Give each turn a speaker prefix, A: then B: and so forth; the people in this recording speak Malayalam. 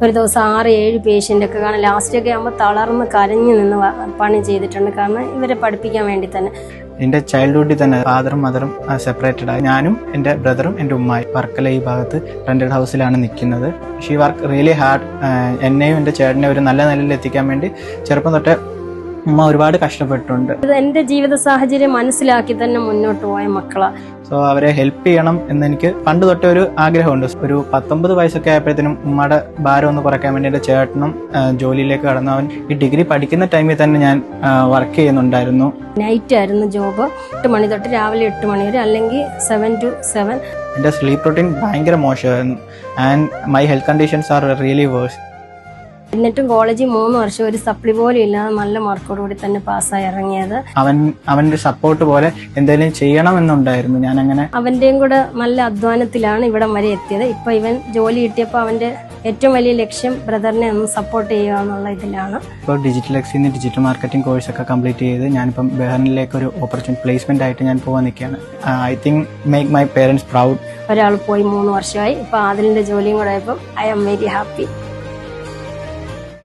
A: ഒരു ദിവസം 6-7 പേഷ്യൻ്റൊക്കെ കാണാം. ലാസ്റ്റൊക്കെ ആകുമ്പോൾ തളർന്ന് കരഞ്ഞു നിന്ന് പണി ചെയ്തിട്ടുണ്ട്. കാരണം ഇവരെ പഠിപ്പിക്കാൻ വേണ്ടി തന്നെ.
B: എൻ്റെ ചൈൽഡ്ഹുഡിൽ തന്നെ ഫാദറും മദറും സെപ്പറേറ്റഡ് ആയി. ഞാനും എൻ്റെ ബ്രദറും എൻ്റെ ഉമ്മായി വർക്കല ഈ ഭാഗത്ത് റെന്റഡ് ഹൗസിലാണ് നിൽക്കുന്നത്. She work really hard. എന്നെയും എൻ്റെ ചേട്ടനെ ഒരു നല്ല നിലയിൽ എത്തിക്കാൻ വേണ്ടി ചെറുപ്പം തൊട്ടേ ഉമ്മ ഒരുപാട് കഷ്ടപ്പെട്ടിട്ടുണ്ട്.
A: എൻ്റെ ജീവിത സാഹചര്യം മനസ്സിലാക്കി തന്നെ മുന്നോട്ട് പോയ മക്കളാണ്.
B: സോ അവരെ ഹെൽപ്പ് ചെയ്യണം എന്നെനിക്ക് പണ്ട് തൊട്ടേ ഒരു ആഗ്രഹമുണ്ട്. ഒരു 19 വയസ്സൊക്കെ ആയപ്പോഴത്തേനും ഉമ്മയുടെ ഭാരം ഒന്ന് കുറയ്ക്കാൻ വേണ്ടി എൻ്റെ ചേട്ടനും ജോലിയിലേക്ക് കടന്നു. അവൻ ഈ ഡിഗ്രി പഠിക്കുന്ന ടൈമിൽ തന്നെ ഞാൻ വർക്ക് ചെയ്യുന്നുണ്ടായിരുന്നു.
A: നൈറ്റ് ആയിരുന്നു ജോബ്. 8 മണി തൊട്ട് രാവിലെ 8 മണി വരെ, അല്ലെങ്കിൽ 7 to 7.
B: എൻ്റെ സ്ലീപ്പ് റൂട്ടീൻ ഭയങ്കര മോശമായിരുന്നു. And my health conditions are really worse.
A: എന്നിട്ടും കോളേജിൽ 3 വർഷം ഒരു സപ്ലി പോലും ഇല്ലാതെ നല്ല മാർക്കോടുകൂടി തന്നെ പാസ്സായി ഇറങ്ങിയത്.
B: അവന്റെ സപ്പോർട്ട് പോലെ എന്തെങ്കിലും ചെയ്യണമെന്നുണ്ടായിരുന്നു. ഞാൻ അങ്ങനെ
A: അവന്റെയും കൂടെ നല്ല അധ്വാനത്തിലാണ് ഇവിടം വരെ എത്തിയത്. ഇപ്പൊ ഇവൻ ജോലി കിട്ടിയപ്പോൾ അവന്റെ ഏറ്റവും വലിയ ലക്ഷ്യം ബ്രദറിനെ ഒന്ന് സപ്പോർട്ട് ചെയ്യുക എന്നുള്ള ഇതിലാണ്.
B: ഇപ്പോൾ ഡിജിറ്റൽ എക്സിന്ന് ഡിജിറ്റൽ മാർക്കറ്റിംഗ് കോഴ്സൊക്കെ കംപ്ലീറ്റ് ചെയ്ത് ഞാനിപ്പം ബെഹ്റിനിലേക്ക് ഒരു ഓപ്പർച്യൂണിറ്റി പ്ലേസ്മെന്റ് ആയിട്ട് ഞാൻ പോകാൻ നിൽക്കുകയാണ്. I think make my parents proud.
A: ഒരാൾ പോയി 3 വർഷമായി. ഇപ്പൊ ആദിലിന്റെ ജോലിയും കൂടെ ആയപ്പോൾ ഐ ആം വെരി ഹാപ്പി.